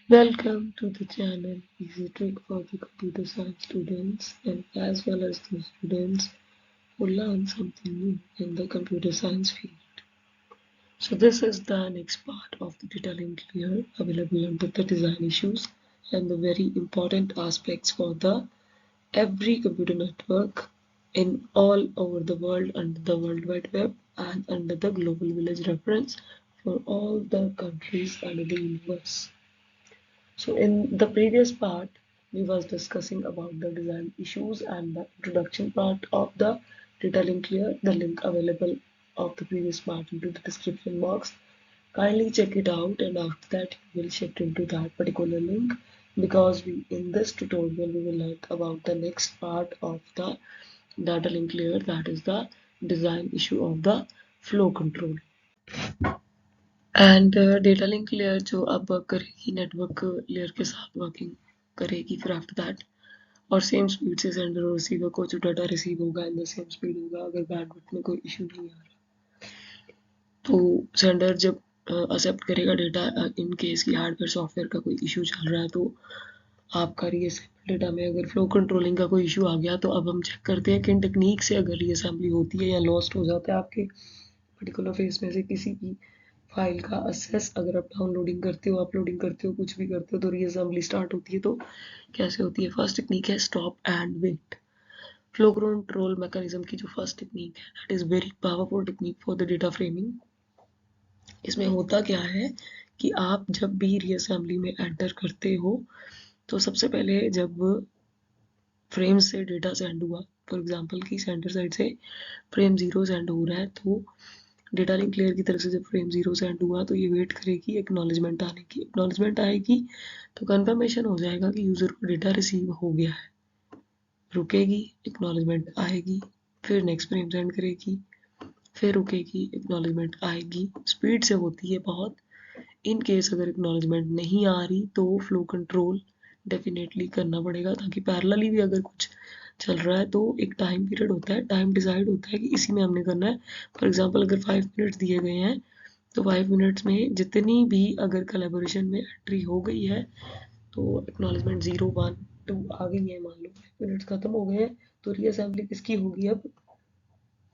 Welcome to the channel Easy Trick for the computer science students and as well as the students who learn something new in the computer science field. So this is the next part of the data link here available under the design issues and the very important aspects for the every computer network in all over the world under the World Wide Web and under the Global Village reference for all the countries under the universe. So in the previous part, we was discussing about the design issues and the introduction part of the data link here, the link available of the previous part into the description box. Kindly check it out and after that you will shift into that particular link because in this tutorial we will learn about the next part of the data link layer, that is the design issue of the flow control. And data link layer जो अब work करेगी network layer के साथ working करेगी फिर after that और same speed से sender और रिसीवर को जो डाटा रिसीव होगा इन द सेम स्पीड होगा अगर बैंडविड्थ में कोई इशू नहीं आ रहा तो सेंडर जब एक्सेप्ट करेगा डेटा इन केस की हार्डवेयर सॉफ्टवेयर का कोई इशू चल रहा है तो आपका रीअसेंबल डेटा में अगर फ्लो कंट्रोलिंग का कोई इशू आ गया तो अब हम चेक करते हैं कि इन टेक्निक से अगर रीअसेंबली होती है या लॉस्ट हो जाता है आपके पर्टिकुलर फेस में से किसी की फाइल का असेस अगर आप डाउनलोडिंग करते हो अपलोडिंग करते हो कुछ भी करते हो तो रीअसेंबली स्टार्ट होती है तो कैसे होती है। फर्स्ट टेक्निक है stop and wait. Flow control mechanism की जो फर्स्ट टेक्निक है that is very powerful technique for the data framing. इसमें होता क्या है कि आप जब भी रीअसेंबली में एंटर करते हो तो सबसे पहले जब फ्रेम से डेटा सेंड हुआ फॉर एग्जांपल की सेंटर साइड से फ्रेम 0 सेंड हो रहा है तो डेटा लिंक लेयर की तरफ से जब फ्रेम 0 सेंड हुआ तो ये वेट करेगी एक्नॉलेजमेंट आने की। एक्नॉलेजमेंट आएगी तो कंफर्मेशन हो जाएगा कि यूज़र को डेटा रिसीव हो गया है, रुकेगी एक्नॉलेजमेंट आएगी, फिर नेक्स्ट फ्रेम सेंड करेगी, फिर रुकेगी एक्नॉलेजमेंट आएगी। स्पीड से होती है बहुत। इन केस अगर एक्नॉलेजमेंट नहीं आ रही तो फ्लो कंट्रोल डेफिनेटली करना पड़ेगा ताकि पैरेलली भी अगर कुछ चल रहा है तो एक टाइम पीरियड होता है, टाइम डिसाइड होता है कि इसी में हमने करना है। फॉर एग्जांपल अगर 5 मिनट्स दिए गए हैं तो 5 मिनट्स में जितनी भी अगर कोलैबोरेशन में एंट्री हो गई है तो एक्नॉलेजमेंट 0 1 2 आ गई है, मान लो 5 मिनट्स खत्म हो गए हैं तो रीअसेंबली किसकी होगी। अब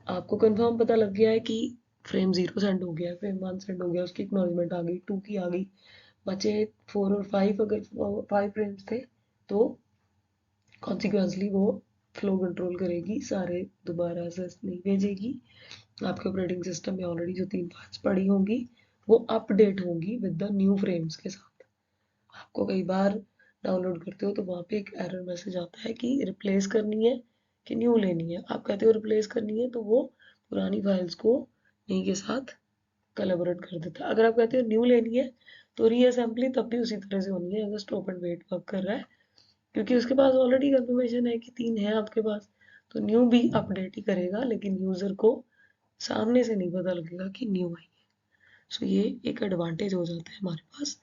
आपको कंफर्म पता लग गया है कि फ्रेम 0 सेंड हो गया, फ्रेम 1 सेंड हो गया, उसकी एक्नॉलेजमेंट आ गई, 2 की आ गई, बचे 4 और 5। अगर 5 फ्रेम्स थे तो कॉन्सिक्वेंसली वो फ्लो कंट्रोल करेगी, सारे दोबारा से नहीं भेजेगी। आपके ऑपरेटिंग सिस्टम में ऑलरेडी जो 3 फाइल्स पड़ी होंगी वो अपडेट होंगी विद द न्यू फ्रेम्स के साथ। आपको कई बार डाउनलोड करते हो तो वहाँ पे एक एरर मैसेज आता है कि रिप्लेस करनी है कि न्यू लेनी है। आप कहते हो रिप्लेस करनी है तो वो पुरानी फाइल्स को नई के साथ कोलैबोरेट कर देता है। अगर आप कहते हो न्यू लेनी है तो रीअसेंबली तब भी उसी तरह से होनी है अगर स्टॉप एंड वेट वर्क कर रहा है, क्योंकि उसके पास ऑलरेडी कंफर्मेशन है कि 3 है आपके पास। तो न्यू भी अपडेट ही करेगा लेकिन यूजर को सामने से नहीं पता लगेगा कि न्यू आई है। सो ये एक एडवांटेज हो जाता है हमारे पास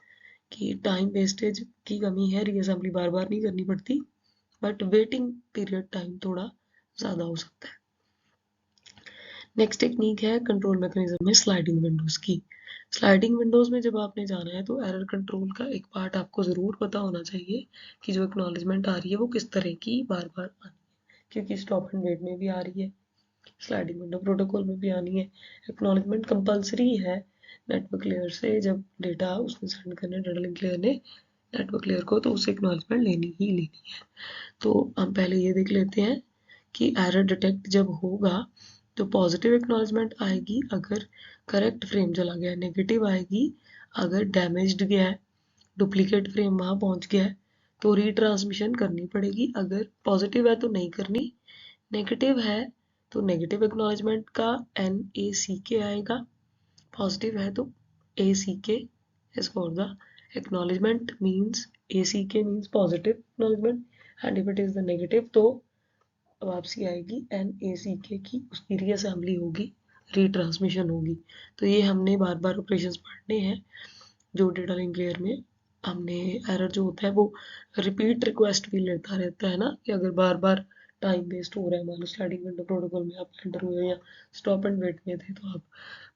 कि टाइम वेस्टेज की कमी है, रीअसेंबली बार बार नहीं करनी पड़ती बट वेटिंग पीरियड टाइम थोड़ा ज़्यादा हो सकता है। नेक्स्ट टेक्निक है कंट्रोल मैकेनिज्म में स्लाइडिंग विंडोज की। स्लाइडिंग विंडोज में जब आपने जाना है तो एरर कंट्रोल का एक पार्ट आपको ज़रूर पता होना चाहिए कि जो एक्नॉलेजमेंट आ रही है वो किस तरह की बार बार आनी है, क्योंकि स्टॉप एंड वेट में भी आ रही है, स्लाइडिंग विंडो प्रोटोकॉल में भी आनी है। एक्नॉलेजमेंट कंपलसरी है नेटवर्क लेयर से, जब डेटा उसने सेंड करना है डेटा लिंक लेयर ने नेटवर्क लेयर को तो उसे एक्नॉलेजमेंट लेनी ही लेनी है। तो हम पहले ये देख लेते हैं कि एरर डिटेक्ट जब होगा तो पॉजिटिव एक्नॉलेजमेंट आएगी अगर करेक्ट फ्रेम चला गया, नेगेटिव आएगी अगर डैमेज्ड गया है, डुप्लीकेट फ्रेम वहां पहुंच गया है तो रीट्रांसमिशन करनी पड़ेगी। अगर पॉजिटिव है तो नहीं करनी, नेगेटिव है तो नेगेटिव एक्नॉलेजमेंट का NACK आएगा, पॉजिटिव है तो ACK is for the acknowledgement means ACK means positive acknowledgement and if it is the negative तो वापसी आएगी NACK की, उसकी रीअसेंबली होगी, रीट्रांसमिशन होगी। तो ये हमने बार बार ऑपरेशंस पढ़ने हैं जो डेटा लिंक लेयर में हमने एरर जो होता है वो रिपीट रिक्वेस्ट भी लेता रहता है ना, कि अगर बार बार टाइम वेस्ट हो रहा है, मान लो स्लाइडिंग विंडो प्रोटोकॉल में आप एंटर हुए या स्टॉप एंड वेट में थे तो आप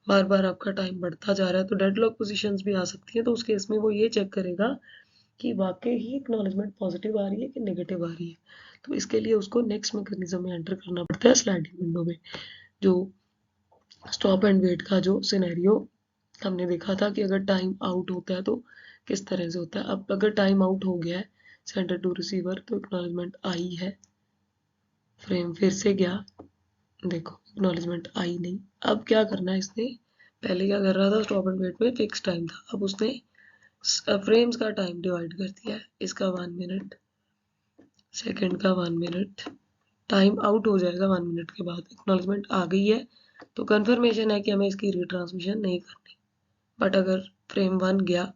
बार बार आपका टाइम बढ़ता जा रहा है तो डेडलॉक पोजीशंस भी आ सकती है। तो उस केस में वो ये चेक करेगा कि वाकई ही एक्नॉलेजमेंट पॉजिटिव आ रही है कि नेगेटिव आ रही है। तो इसके लिए उसको नेक्स्ट मैकेनिज्म में एंटर करना पड़ता है स्लाइडिंग विंडो में। जो स्टॉप एंड वेट का जो सिनेरियो हमने देखा था कि अगर टाइम आउट होता है तो किस तरह से होता है। अब अगर टाइम आउट हो गया है सेंडर टू रिसीवर तो एक्नॉलेजमेंट आई है, फ्रेम फिर से गया, देखो एक्नॉलेजमेंट आई नहीं। अब क्या करना है इसने, पहले क्या कर रहा था स्टॉप एंड वेट में फिक्स टाइम था, अब उसने फ्रेम्स का टाइम डिवाइड कर दिया है, इसका 1 मिनट, सेकंड का 1 मिनट, टाइम आउट हो जाएगा 1 मिनट के बाद। एक्नॉलेजमेंट आ गई है तो कंफर्मेशन है कि हमें इसकी रिट्रांसमिशन नहीं करनी। बट अगर फ्रेम 1 गया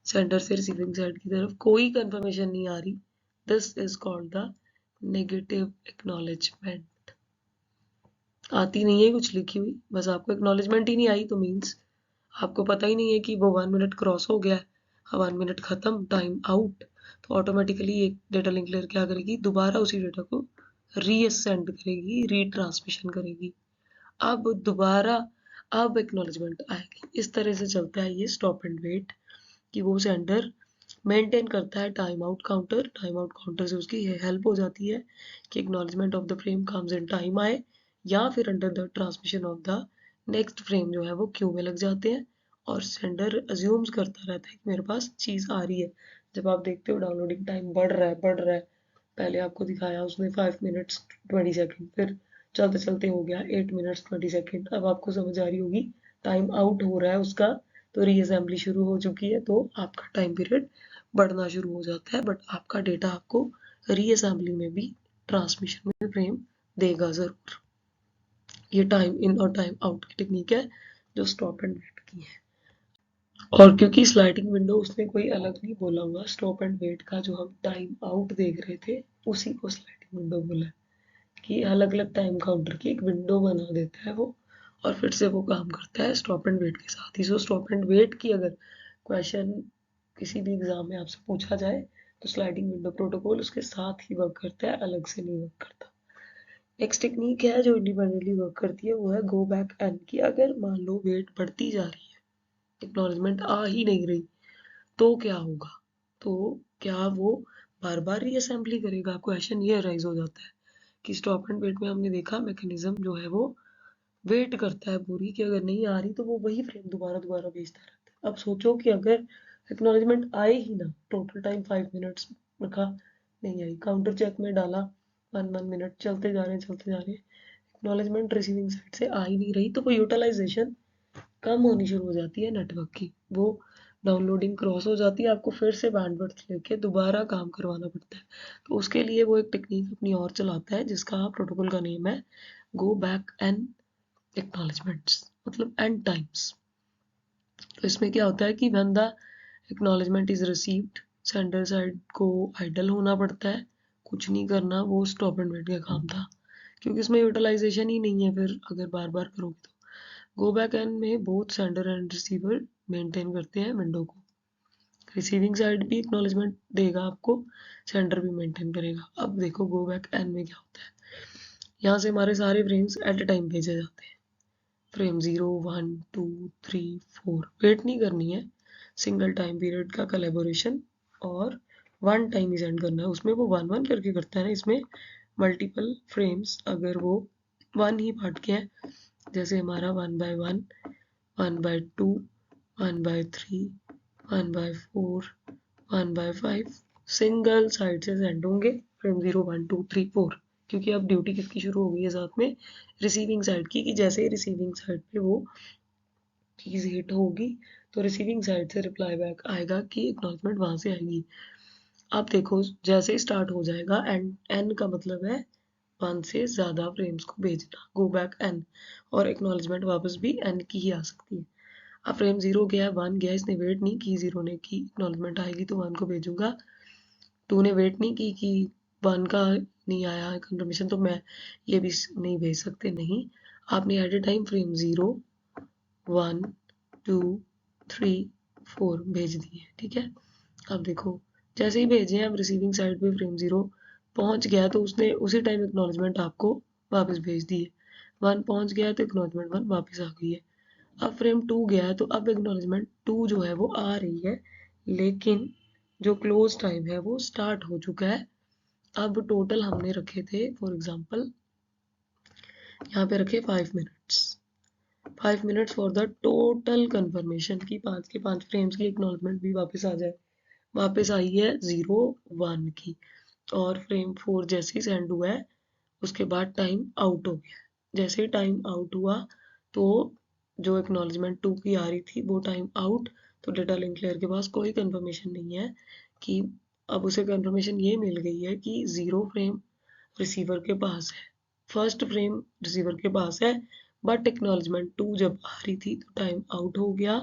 सेंडर से रिसीविंग साइड की तरफ, कोई कंफर्मेशन नहीं आ रही, this is called the negative acknowledgement. आती नहीं है कुछ लिखी हुई, बस आपको एक्नॉलेजमेंट ही नहीं आई तो मीन्स आपको पता ही नहीं है कि वो 1 मिनट क्रॉस हो गया है, 1 मिनट खत्म, टाइम आउट। तो ऑटोमेटिकली एक डेटा लिंक लेयर क्या करेगी, दोबारा उसी डेटा को रीअसेंड करेगी, रीट्रांसमिशन करेगी। अब दोबारा अब एक्नॉलेजमेंट आएगी। इस तरह से चलता है ये स्टॉप एंड वेट, कि वो सेंडर मेंटेन करता है time out counter. Time out counter से उसकी हेल्प हो जाती है कि acknowledgement of the frame comes in time आए, या फिर under the transmission of the next frame जो है वो क्यू में लग जाते हैं और सेंडर अज्यूम्स करता रहता है कि मेरे पास चीज़ आ रही है। जब आप देखते हो डाउनलोडिंग टाइम बढ़ रहा है बढ़ रहा है, पहले आपको दिखाया उसने 5 मिनट्स 20 सेकेंड, फिर चलते चलते हो गया 8 मिनट्स 20 सेकेंड। अब आपको समझ आ रही होगी टाइम आउट हो रहा है उसका, तो रीअसेंबली शुरू हो चुकी है, तो आपका टाइम पीरियड बढ़ना शुरू हो जाता है। बट आपका डेटा आपको रीअसेंबली में भी ट्रांसमिशन में फ्रेम देगा ज़रूर। ये टाइम इन और टाइम आउट की टेक्निक है जो स्टॉप एंड वेट की है। और क्योंकि स्लाइडिंग विंडो उसने कोई अलग नहीं बोला हुआ, स्टॉप एंड वेट का जो हम टाइम आउट देख रहे थे उसी को स्लाइडिंग विंडो बोला है, कि अलग अलग टाइम काउंटर की एक विंडो बना देता है वो, और फिर से वो काम करता है स्टॉप एंड वेट के साथ ही। सो स्टॉप एंड वेट की अगर क्वेश्चन किसी भी एग्जाम में आपसे पूछा जाए तो स्लाइडिंग विंडो प्रोटोकॉल उसके साथ ही वर्क करता है, अलग से नहीं वर्क करता। नेक्स्ट टेक्निक है जो इंडिपेंडेंटली वर्क करती है, वो है गो बैक एन की। अगर मान लो वेट बढ़ती जा रही है, एक्नॉलेजमेंट आ ही नहीं रही, तो क्या होगा, तो क्या वो बार बार रीअसेंबली करेगा। क्वेश्चन ये अराइज हो जाता है कि स्टॉप एंड वेट में हमने देखा मैकेनिज्म जो है वो वेट करता है पूरी, कि अगर नहीं आ रही तो वो वही फ्रेम दोबारा दोबारा भेजता रहता है। अब सोचो कि अगर एक्नॉलेजमेंट आए ही ना, टोटल टाइम 5 मिनट्स रखा, नहीं आई, काउंटर चेक में डाला 1 मिनट, चलते जा रहे हैं चलते जा रहे हैं, एक्नॉलेजमेंट रिसीविंग साइड से आ ही नहीं रही, तो वो यूटिलाइजेशन कम होनी शुरू हो जाती है नेटवर्क की, वो डाउनलोडिंग क्रॉस हो जाती है, आपको फिर से बैंडविड्थ लेके दोबारा काम करवाना पड़ता है। तो उसके लिए वो एक टेक्निक अपनी और चलाता है जिसका प्रोटोकॉल का नेम है गो बैक एन एक्नॉलेजमेंट्स, मतलब एन टाइम्स। तो इसमें क्या होता है कि when the acknowledgement is received, sender side को आइडल होना पड़ता है, कुछ नहीं करना, वो स्टॉप एंड वेट का काम था, क्योंकि इसमें यूटिलाइजेशन ही नहीं है फिर अगर बार बार करोगे तो। गो बैक एन में both sender and receiver maintain करते हैं विंडो को, रिसीविंग साइड भी एक्नॉलेजमेंट देगा आपको, सेंडर भी मेंटेन करेगा। अब देखो गो बैक एन में क्या होता है, यहाँ से हमारे सारे फ्रेम्स एट ए टाइम भेजे जाते हैं, फ्रेम 0 1 2 3 4, वेट नहीं करनी है, सिंगल टाइम पीरियड का कोलैबोरेशन, और 1 टाइम ही सेंड करना है, उसमें वो 1 1 करके करता है ना, इसमें मल्टीपल फ्रेम्स अगर वो 1 ही पार्ट के हैं, जैसे हमारा 1 by 1 1 by 2 1 by 3 1 by 4 1 by 5 single side से सेंड होंगे फ्रेम 0 1 2 3 4, क्योंकि अब ड्यूटी किसकी शुरू हो गई है साथ में, रिसीविंग साइड की, कि जैसे ही रिसीविंग साइड पे वो चीज़ हिट होगी तो रिसीविंग साइड से रिप्लाई बैक आएगा कि एक्नॉलेजमेंट वहां से आएगी। आप देखो जैसे ही स्टार्ट हो जाएगा, एंड एन का मतलब है 1 से ज़्यादा फ्रेम्स को भेजना, गो बैक एन, और एक्नॉलेजमेंट वापस भी एन की ही आ सकती है। अब फ्रेम 0 गया है 1 गया, इसने वेट नहीं की 0 ने की एक्नॉलेजमेंट आएगी तो 1 को भेजूंगा, 2 ने वेट नहीं की कि 1 का नहीं आया कंफर्मेशन तो मैं ये भी नहीं भेज सकते, नहीं, आपने एट ए टाइम फ्रेम 0 1 2 3 4 भेज दिए, ठीक है। अब देखो जैसे ही भेजे हैं, अब रिसीविंग साइड पे फ्रेम 0 पहुंच गया तो उसने उसी टाइम एक्नॉलेजमेंट आपको वापस भेज दिए, 1 पहुंच गया तो एक्नॉलेजमेंट 1 वापस आ गई है। अब फ्रेम 2 गया है तो अब एक्नॉलेजमेंट 2 जो है वो आ रही है, लेकिन जो क्लोज टाइम है वो स्टार्ट हो चुका है। अब टोटल हमने रखे थे फॉर एग्जांपल यहाँ पे रखे 5 minutes for the total confirmation की 5 के 5 फ्रेम्स की एक्नॉलेजमेंट भी वापस आ जाए। वापस आई है 0-1 की, और फ्रेम 4 जैसे ही सेंड हुआ है उसके बाद टाइम आउट हो गया। जैसे ही टाइम आउट हुआ तो जो एक्नॉलेजमेंट 2 की आ रही थी वो टाइम आउट, तो डेटा लिंक लेयर के पास कोई कंफर्मेशन नहीं है कि, अब उसे कंफर्मेशन ये मिल गई है कि 0 फ्रेम रिसीवर के पास है, फर्स्ट फ्रेम रिसीवर के पास है, बट एक्नॉलेजमेंट 2 जब आ रही थी तो टाइम आउट हो गया,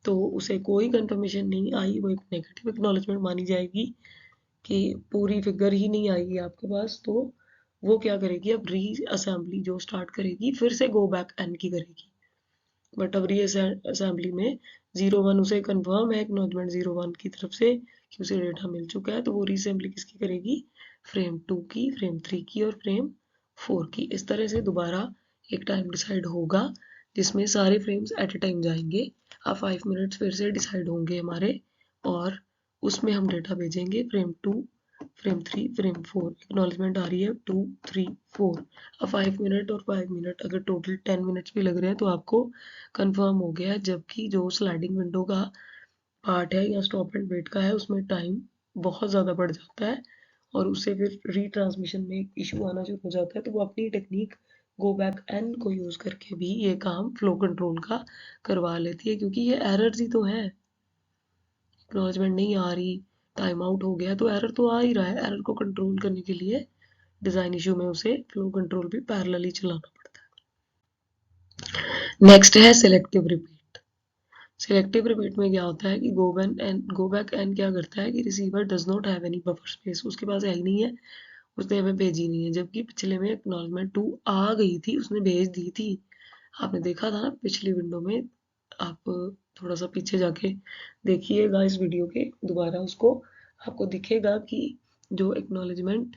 तो उसे कोई कंफर्मेशन नहीं आई, वो एक नेगेटिव एक्नॉलेजमेंट मानी जाएगी कि पूरी फिगर ही नहीं आएगी आपके पास। तो वो क्या करेगी, अब री असेंबली जो स्टार्ट करेगी फिर से गो बैक एन की करेगी, बट अब री असेंबली में 0-1 उसे कंफर्म है एक्नॉलेजमेंट 0-1 की तरफ से कि उसे डेटा मिल चुका है, तो वो री असेंबली किसकी करेगी, फ्रेम 2 की, फ्रेम 3 की और फ्रेम 4 की। इस तरह से दोबारा एक टाइम डिसाइड होगा जिसमें सारे फ्रेम्स एट ए टाइम जाएंगे। अब 5 मिनट्स फिर से डिसाइड होंगे हमारे, और उसमें हम डेटा भेजेंगे फ्रेम 2, फ्रेम 3, फ्रेम 4। एक्नॉलेजमेंट आ रही है 2, 3, 4। अब 5 मिनट और 5 मिनट अगर टोटल 10 मिनट्स भी लग रहे हैं तो आपको कंफर्म हो गया है, जबकि जो स्लाइडिंग विंडो का पार्ट है या स्टॉप एंड वेट का है उसमें टाइम बहुत ज़्यादा बढ़ जाता है और उससे फिर रीट्रांसमिशन में इशू आना शुरू हो जाता है। तो वो अपनी टेक्निक गो बैक एन को यूज़ करके भी ये काम फ्लो कंट्रोल का करवा लेती है, क्योंकि ये एरर्स ही तो है, एक्नॉलेजमेंट नहीं आ रही, टाइम आउट हो गया, तो एरर तो आ ही रहा है। एरर को कंट्रोल करने के लिए डिज़ाइन इशू में उसे फ्लो कंट्रोल भी पैरेलली चलाना पड़ता है। नेक्स्ट है सिलेक्टिव रिपीट। सिलेक्टिव रिपीट में क्या होता है कि गो बैक एन क्या करता है कि receiver does not have any buffer space, उसके पास है ही नहीं है, उसने हमें भेजी नहीं है, जबकि पिछले में एक्नॉलेजमेंट 2 आ गई थी, उसने भेज दी थी। आपने देखा था ना पिछली विंडो में, आप थोड़ा सा पीछे जाके देखिएगा इस वीडियो के दोबारा उसको, आपको दिखेगा कि जो एक्नॉलेजमेंट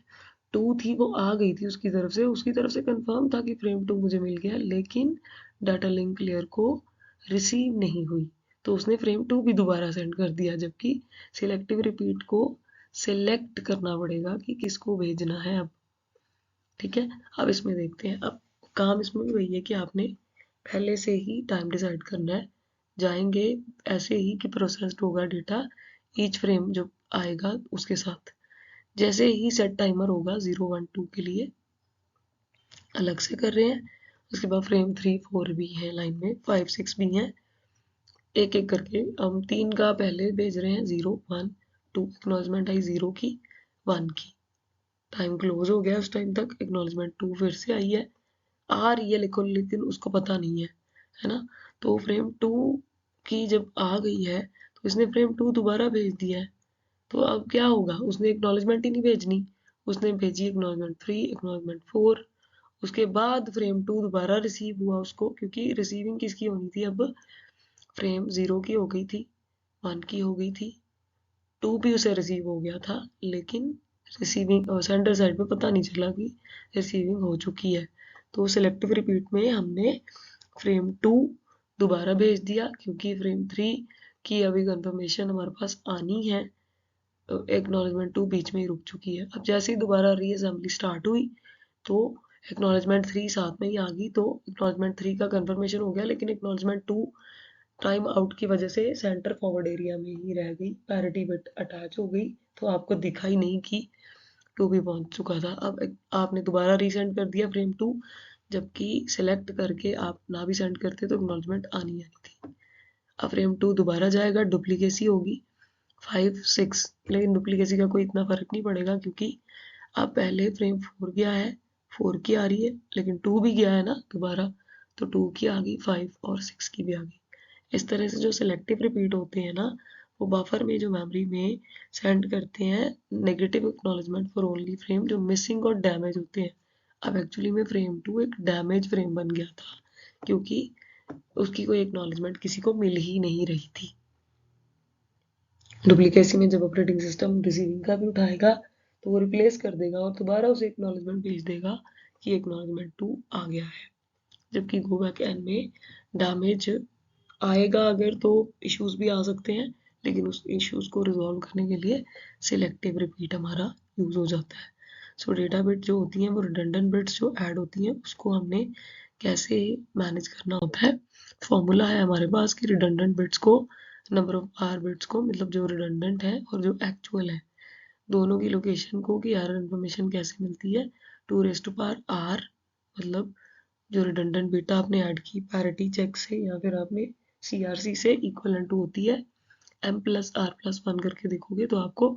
2 थी वो आ गई थी उसकी तरफ से कंफर्म था कि फ्रेम 2 मुझे मिल गया, लेकिन डाटा लिंक लेयर को रिसीव नहीं हुई, तो उसने फ्रेम 2 भी दोबारा सेंड कर दिया, जबकि सिलेक्टिव रिपीट को सिलेक्ट करना पड़ेगा कि किसको भेजना है अब। ठीक है, अब इसमें देखते हैं। अब काम इसमें भी वही है कि आपने पहले से ही टाइम डिसाइड करना है, जाएंगे ऐसे ही कि प्रोसेस्ड होगा डेटा ईच फ्रेम जो आएगा उसके साथ। जैसे ही सेट टाइमर होगा 0-1-2 के लिए अलग से कर रहे हैं, उसके बाद फ्रेम 3-4 भी है लाइन में, 5-6 भी हैं, एक एक करके हम 3 का पहले भेज रहे हैं 0-1-2, एक्नॉलेजमेंट आई 0 की, 1 की, टाइम क्लोज हो गया उस टाइम तक, एक्नॉलेजमेंट 2 फिर से आई है, आ रही है लेकिन उसको पता नहीं है ना। तो फ्रेम 2 की जब आ गई है तो इसने फ्रेम 2 दोबारा भेज दिया है, तो अब क्या होगा, उसने एक्नॉलेजमेंट ही नहीं भेजनी, उसने भेजी एक्नॉलेजमेंट 3, एक्नॉलेजमेंट 4, उसके बाद फ्रेम 2 दोबारा रिसीव हुआ उसको, क्योंकि रिसीविंग किसकी होनी थी अब, फ्रेम 0 की हो गई थी, 1 की हो गई थी, 2 भी उसे रिसीव हो गया था, लेकिन रिसीविंग सेंडर साइड पे पता नहीं चला कि रिसीविंग हो चुकी है। तो सिलेक्टिव रिपीट में हमने फ्रेम 2 दोबारा भेज दिया, क्योंकि फ्रेम 3 की अभी कंफर्मेशन हमारे पास आनी है, एक्नॉलेजमेंट 2 बीच में ही रुक चुकी है। अब जैसे ही दोबारा रीअसेंबली स्टार्ट हुई तो एक्नॉलेजमेंट 3 साथ में ही आ गई, तो एक्नॉलेजमेंट 3 का कंफर्मेशन हो गया, लेकिन एक्नॉलेजमेंट 2 टाइम आउट की वजह से सेंटर फॉरवर्ड एरिया में ही रह गई, पैरिटी बिट अटैच हो गई, तो आपको दिखा ही नहीं कि 2 भी पहुंच चुका था। अब आपने दोबारा रीसेंड कर दिया फ्रेम 2, जबकि सिलेक्ट करके आप ना भी सेंड करते तो एक्नॉलेजमेंट आनी थी। अब फ्रेम 2 दोबारा जाएगा, डुप्लीकेसी होगी 5-6, लेकिन डुप्लीकेसी का कोई इतना फर्क नहीं पड़ेगा, क्योंकि अब पहले फ्रेम 4 गया है, 4 की आ रही है, लेकिन 2 भी गया है ना दोबारा, तो 2 की आ गई, 5 और 6 की भी आ गई। इस तरह से जो सिलेक्टिव रिपीट होते हैं ना, वो बफर में जो मेमोरी में सेंड करते हैं negative acknowledgement for only frame जो मिसिंग और डैमेज होते हैं। अब एक्चुअली में फ्रेम 2 एक डैमेज फ्रेम बन गया था, क्योंकि उसकी कोई एक्नॉलेजमेंट किसी को मिल ही नहीं रही थी। डुप्लीकेसी में जब ऑपरेटिंग सिस्टम रिसीविंग का भी उठाएगा तो वो रिप्लेस कर देगा और दोबारा उसे एक्नॉलेजमेंट भेज देगा कि एक्नॉलेजमेंट 2 आ गया है। जबकि गो बैक एन में डैमेज आएगा अगर तो इश्यूज भी आ सकते हैं, लेकिन उस इश्यूज़ को रिजॉल्व करने के लिए सिलेक्टिव रिपीट हमारा यूज़ हो जाता है। सो डेटा बिट जो होती हैं वो रिडंडेंट बिट्स जो ऐड होती हैं उसको हमने कैसे मैनेज करना होता है। फॉर्मूला है हमारे पास कि रिडंडेंट बिट्स को नंबर ऑफ आर बिट्स को मतलब जो रिडंडेंट है और जो एक्चुअल है दोनों की लोकेशन को कि आर इन्फॉर्मेशन कैसे मिलती है 2 आर मतलब जो रिडंडेंट बिट आपने ऐड की पैरिटी चेक से या फिर आपने CRC से इक्वलेंट होती है m+r+1 करके देखोगे तो आपको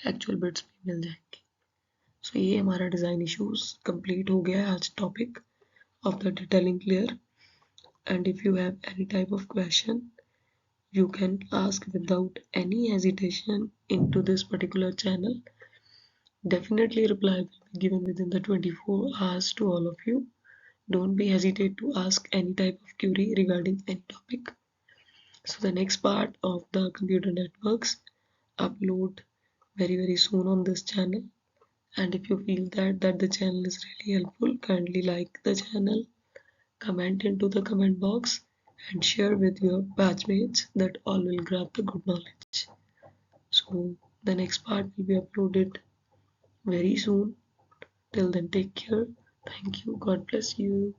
एक्चुअल बिट्स भी मिल जाएंगे। सो ये हमारा डिज़ाइन इश्यूज कंप्लीट हो गया है आज topic of the detailing layer. And if you have any type of question you can ask without any hesitation into this particular channel. Definitely reply will be given within the 24 hours to all of you. Don't be hesitate to ask any type of query regarding any topic. So the next part of the computer networks upload very soon on this channel. And if you feel that the channel is really helpful, kindly like the channel, comment into the comment box and share with your batchmates that all will grab the good knowledge. So the next part will be uploaded very soon. Till then, take care. Thank you. God bless you.